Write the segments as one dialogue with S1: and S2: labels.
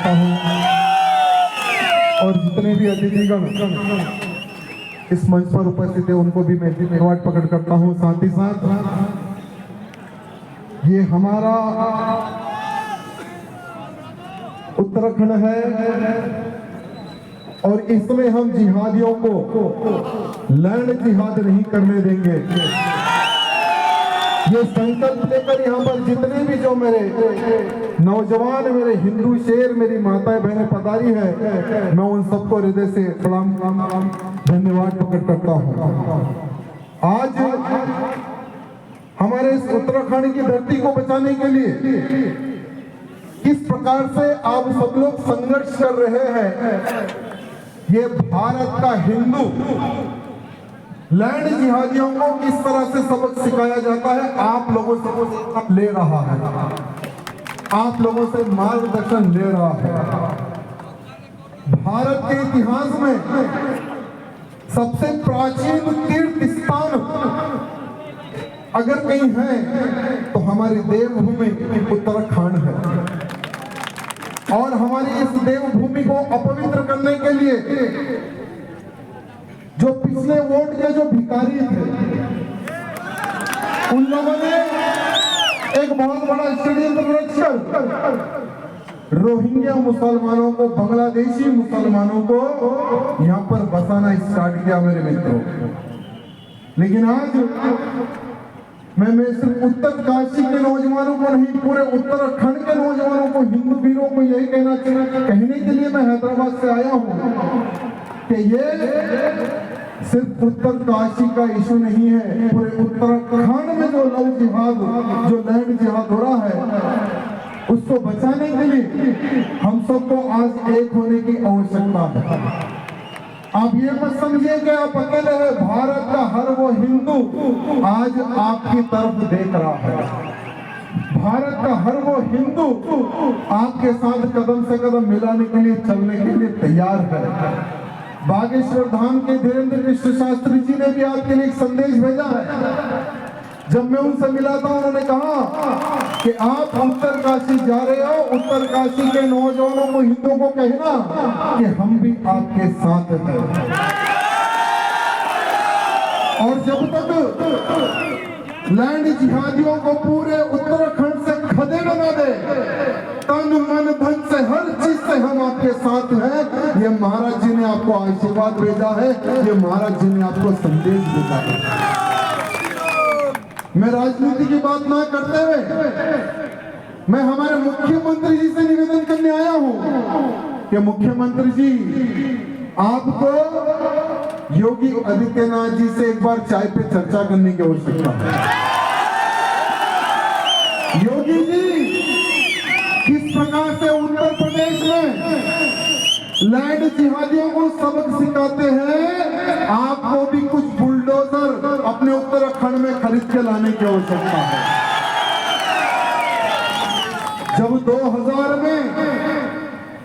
S1: करता हूँ और जितने भी अतिथिगण इस मंच पर उपस्थित है उनको भी मैं धन्यवाद प्रकट करता हूँ। साथ ही साथ ये हमारा उत्तराखंड है और इसमें हम जिहादियों को लैंड जिहाद नहीं करने देंगे। ये संकल्प लेकर यहाँ पर जितने भी जो मेरे नौजवान, मेरे हिंदू शेर, मेरी माताएं बहनें पधारी है, मैं उन सबको हृदय से सलाम धन्यवाद प्रकट करता हूँ। आज हमारे इस उत्तराखंड की धरती को बचाने के लिए किस प्रकार से आप सब लोग संघर्ष कर रहे हैं, ये भारत का हिंदू लैंड जिहादियों को किस तरह से सबक सिखाया जाता है, आप लोगों से ले रहा है, आप लोगों से मार्गदर्शन ले रहा है। भारत के इतिहास में सबसे प्राचीन तीर्थ स्थान अगर कहीं है तो हमारी देवभूमि उत्तराखंड है और हमारी इस देवभूमि को अपवित्र करने के लिए जो पिछले वोट के जो भिखारी थे उन लोगों ने एक बहुत बड़ा षड्यंत्र रचकर रोहिंग्या मुसलमानों को, बांग्लादेशी मुसलमानों को यहाँ पर बसाना स्टार्ट किया मेरे मित्रों। लेकिन आज मैं सिर्फ उत्तर काशी के नौजवानों को नहीं, पूरे उत्तराखंड के नौजवानों को, हिंदू वीरों को यही कहने के लिए मैं हैदराबाद से आया हूँ कि ये सिर्फ उत्तर काशी का इशू नहीं है, पूरे उत्तराखंड में जो लव जिहाद, जो लैंड जिहाद हो रहा है, उसको बचाने के लिए हम सबको आज एक होने की आवश्यकता है। आप ये मत समझिए कि आप अकेले हैं, भारत का हर वो हिंदू आज आपकी तरफ देख रहा है। भारत का हर वो हिंदू आपके साथ कदम से कदम मिलाने के लिए, चलने के लिए तैयार है। बागेश्वर धाम के धीरेन्द्र मिश्र शास्त्री जी ने भी आपके लिए एक संदेश भेजा है। जब मैं उनसे मिला था उन्होंने कहा कि आप उत्तर काशी जा रहे हो, उत्तर काशी के नौजवानों को, हिंदुओं को कहना कि हम भी आपके साथ हैं। और जब तक लैंड जिहादियों को पूरे उत्तराखंड से खदे बना दे, तन मन धन से, हर चीज से हम आपके साथ हैं। ये महाराज जी ने आपको आशीर्वाद भेजा है, ये महाराज जी ने आपको संदेश भेजा है। मैं राजनीति की बात ना करते हुए मैं हमारे मुख्यमंत्री जी से निवेदन करने आया हूं कि मुख्यमंत्री जी, आपको योगी आदित्यनाथ जी से एक बार चाय पे चर्चा करने की आवश्यकता है। योगी जी किस प्रकार से उत्तर प्रदेश में लैंड जिहादियों को सबक सिखाते हैं, आपको भी कुछ बुलडोजर अपने उत्तराखंड में खरीद के लाने की आवश्यकता है। जब 2000 में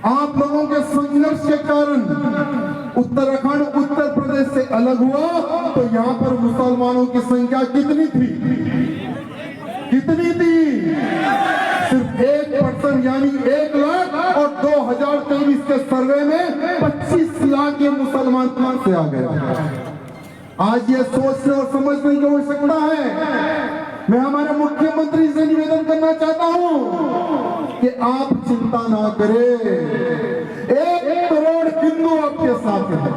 S1: आप लोगों के संघर्ष के कारण उत्तराखंड उत्तर प्रदेश से अलग हुआ तो यहाँ पर मुसलमानों की संख्या कितनी थी? कितनी थी? सिर्फ 1% यानी 1 लाख, और 2023 के सर्वे में 25 लाख ये मुसलमान से आ गए। आज ये सोचने और समझने की आवश्यकता है। मैं हमारे मुख्यमंत्री से निवेदन करना चाहता हूं कि आप चिंता ना करें, 1 करोड़ हिंदू आपके साथ हैं,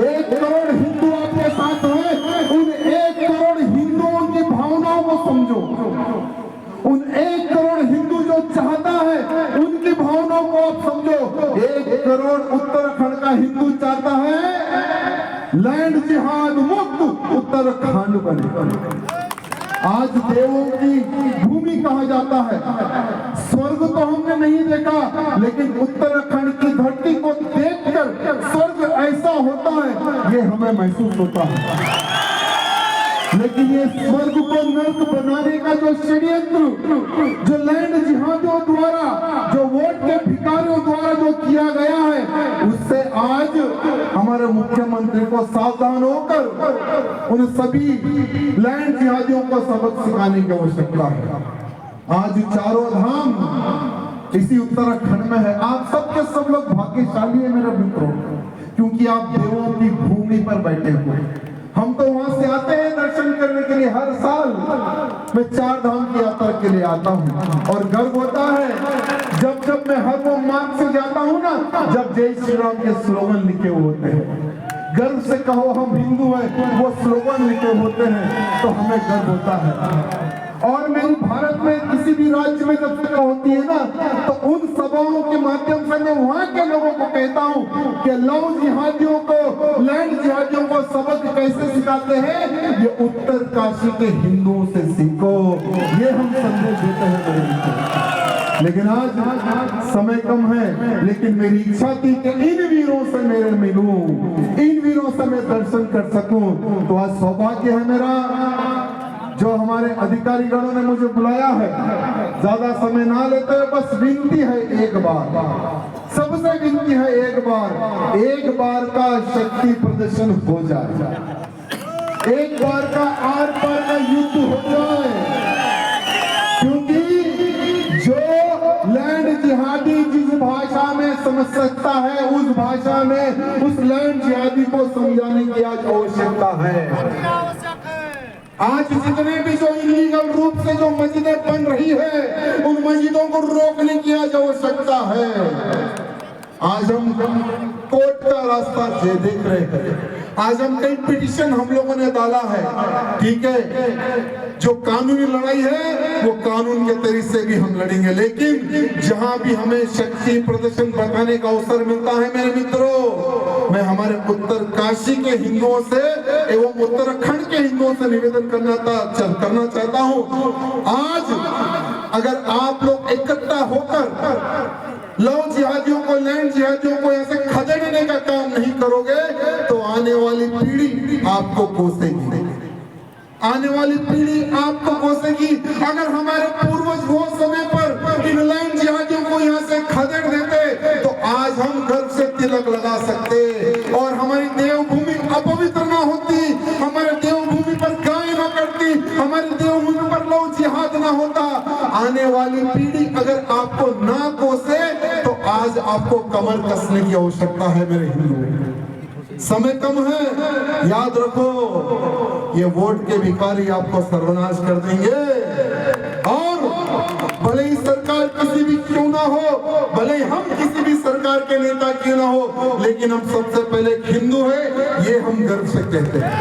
S1: 1 करोड़ हिंदू आपके साथ हैं। उन 1 करोड़ हिंदुओं की भावनाओं को समझो, उन 1 करोड़ हिंदू जो चाहता है उनकी भावनाओं को आप समझो। 1 करोड़ उत्तराखंड का हिंदू चाहता है लैंड जिहाद मुक्त उत्तराखंड बने। आज देवों की भूमि कहा जाता है, स्वर्ग तो हमने नहीं देखा, लेकिन उत्तराखंड की धरती को देखकर स्वर्ग ऐसा होता है ये हमें महसूस होता है। लेकिन ये स्वर्ग को नर्क बनाने का जो षड्यंत्र, जो लैंड जिहादियों द्वारा, जो वोट के भिखारियों द्वारा जो किया गया है, उससे आज हमारे मुख्यमंत्री को सावधान होकर उन सभी लैंड जिहादियों को सबक सिखाने की आवश्यकता है। आज चारों धाम इसी उत्तराखंड में है। आप सबके सब लोग भाग्यशाली है मेरे मित्रों, क्योंकि आप देवों की भूमि पर बैठे हुए। हम तो वहां से आते हैं दर्शन करने के लिए, हर साल मैं 4 धाम की यात्रा के लिए आता हूँ और गर्व होता है जब जब मैं हर वो मार्ग से जाता हूँ ना, जब जय श्री राम के स्लोगन लिखे हुए होते हैं। गर्व से कहो हम हिंदू हैं, वो स्लोगन लिखे होते हैं तो हमें गर्व होता है। और मेरी भारत में किसी भी राज्य में जब सभा होती है ना, तो उन सभाओं के माध्यम से मैं वहां के लोगों को कहता हूं कि लव जिहादियों को, लैंड जिहादियों को सबक कैसे सिखाते हैं, ये उत्तर काशी के हिंदुओं से सीखो। ये हम संदेश देते हैं मेरे मित्रों। लेकिन आज समय कम है, लेकिन मेरी इच्छा थी कि इन वीरों से मेरे मिलूं, इन वीरों से मैं दर्शन कर सकूं। तो आज सौभाग्य है मेरा, जो हमारे अधिकारी गणों ने मुझे बुलाया है। ज्यादा समय ना लेते हुए बस विनती है, एक बार सबसे विनती है, एक बार का शक्ति प्रदर्शन हो जाए, एक बार का आर पार का युद्ध हो जाए, क्योंकि जो लैंड जिहादी जिस भाषा में समझ सकता है, उस भाषा में उस लैंड जिहादी को समझाने की आज आवश्यकता है। आज जितने भी जो इलीगल रूप से जो मस्जिदें बन रही है, उन मस्जिदों को रोकने की आज आवश्यकता है। आज हम कोर्ट का रास्ता देख रहे हैं, आज हम कई पिटीशन हम लोगों ने डाला है, ठीक है। जो कानूनी लड़ाई है वो कानून के तरीके से भी हम लड़ेंगे, लेकिन जहां भी हमें शक्ति प्रदर्शन बताने का अवसर मिलता है मेरे मित्रों, मैं हमारे उत्तर काशी के हिंदुओं से एवं उत्तराखंड के हिंदुओं से निवेदन करना चाहता हूं। आज अगर आप लोग इकट्ठा होकर लव जिहादियों को, लैंड जिहादियों को ऐसे खदेड़ने का काम नहीं करोगे, तो आने वाली पीढ़ी आपको कोसेगी, आने वाली पीढ़ी आपको कोसेगी। अगर हमारे पूर्वज वो समय पर इन लैंड जिहादियों को यहाँ से खदेड़ देते, तो आज हम गर्व से तिलक लगा सकते और हमारी देवभूमि अपवित्र ना होती, हमारे देवभूमि पर गाय ना करती, हमारी देवभूमि पर लव जिहाद ना होता। आने वाली पीढ़ी अगर आपको ना कोसे, तो आज आपको कमर कसने की आवश्यकता है मेरे हिंदुओं। समय कम है, याद रखो, ये वोट के भिखारी आपको सर्वनाश कर देंगे। और भले ही सरकार किसी भी क्यों ना हो, भले ही हम किसी भी सरकार के नेता क्यों ना हो, लेकिन हम सबसे पहले हिंदू हैं, ये हम गर्व से कहते हैं।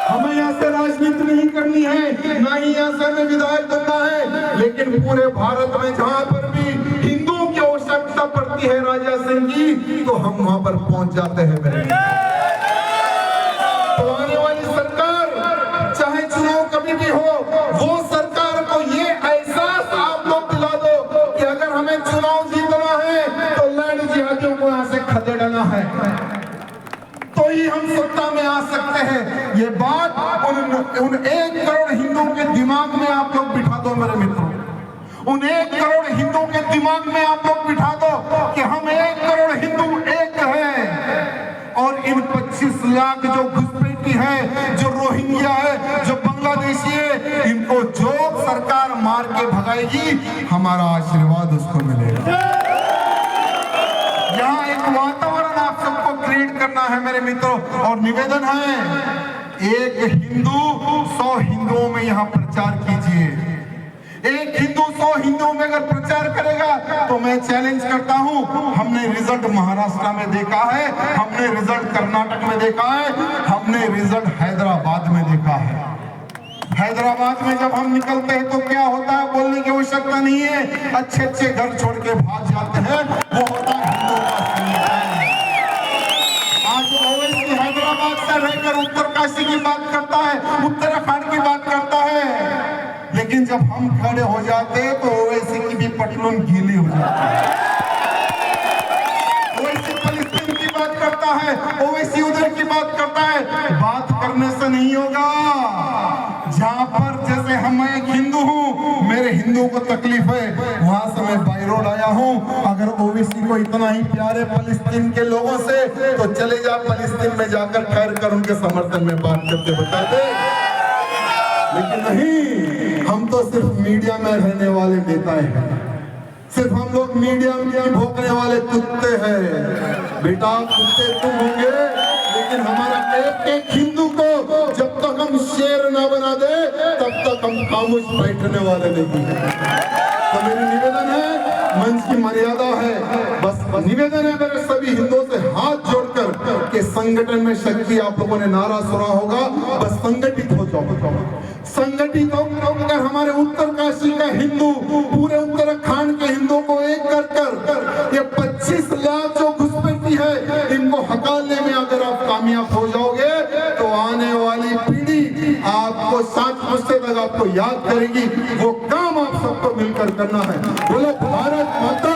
S1: हमें यहाँ से राजनीति नहीं करनी है, ना ही यहाँ से हमें विधायक बनना है, लेकिन पूरे भारत में जहाँ पर भी हिंदुओं की आवश्यकता पड़ती है राजा सिंह की, तो हम वहां पर पहुंच जाते हैं मेरे। तो आने वाली सरकार, चाहे चुनाव कभी भी हो, वो सरकार को ये एहसास आप लोग दिला दो कि अगर हमें चुनाव जीतना है तो लैंड जिहादियों को यहाँ से खदेड़ना है, तो ही हम सत्ता में आ सकते हैं। ये बात उन 1 करोड़ हिंदुओं के दिमाग में आप लोग बिठा दो मेरे मित्रों, उन 1 करोड़ हिंदुओं के दिमाग में आप लोग बिठा दो कि हम 1 करोड़ हिंदू एक हैं। और इन 25 लाख जो घुसपैठी है, जो रोहिंग्या है, जो बांग्लादेशी है, इनको जो सरकार मार के भगाएगी, हमारा आशीर्वाद उसको मिलेगा। यहाँ एक वातावरण आप सबको क्रिएट करना है मेरे मित्रों, और निवेदन है, एक हिंदू 100 हिंदुओं में यहाँ प्रचार कीजिए। एक हिंदू 100 हिंदुओं में अगर प्रचार करेगा, तो मैं चैलेंज करता हूं, हमने रिजल्ट महाराष्ट्र में देखा है, हमने रिजल्ट कर्नाटक में देखा है, हमने रिजल्ट हैदराबाद में देखा है। हैदराबाद में जब हम निकलते हैं तो क्या होता है, बोलने की आवश्यकता नहीं है, अच्छे अच्छे घर छोड़ के भाग जाते हैं, वो होता है हिंदुओं का संगठन। आज ओवैसी हैदराबाद से रहकर उत्तरकाशी की बात करता है, उत्तराखंड की बात करता है, लेकिन जब हम खड़े हो जाते हैं तो ओवैसी की भी पटलून गीली हो जाती है। ओवैसी फलस्तीन की बात करता है, ओवैसी उधर की बात करता है। बात करने से नहीं होगा, जहां पर जैसे हम, मैं एक हिंदू हूं, मेरे हिंदुओं को तकलीफ है, वहां से मैं बाई रोड आया हूं। अगर ओवैसी को इतना ही प्यारे फलस्तीन के लोगों से, तो चले जा फलस्तीन में जाकर ठहर कर उनके समर्थन में बात करके बता दे। लेकिन नहीं, हम तो सिर्फ मीडिया में रहने वाले नेता हैं, सिर्फ हम लोग मीडिया में भोंकने वाले कुत्ते हैं। बेटा कुत्ते तुम होंगे, लेकिन हमारा एक एक हिंदू को जब तक हम शेर ना बना दे तब तक हम खामोश बैठने वाले नहीं हैं। तो मेरी निवेदन है, मंच की मर्यादा है, बस निवेदन है मेरे सभी हिंदुओं से हाथ जोड़कर कि संगठन में शक्ति, आप लोगों ने नारा सुना होगा, बस संगठित हो जाओ, संगठित होकर हमारे उत्तरकाशी का हिंदू, पूरे उत्तराखंड के हिंदुओं को एक कर ये 25 लाख जो घुसपैठी है, इनको हटाने में अगर आप कामयाब हो जाओगे तो आने वाली पीढ़ी आपको 60 वर्ष तक आपको याद करेगी। वो काम आप सबको मिलकर करना है। बोलो भारत माता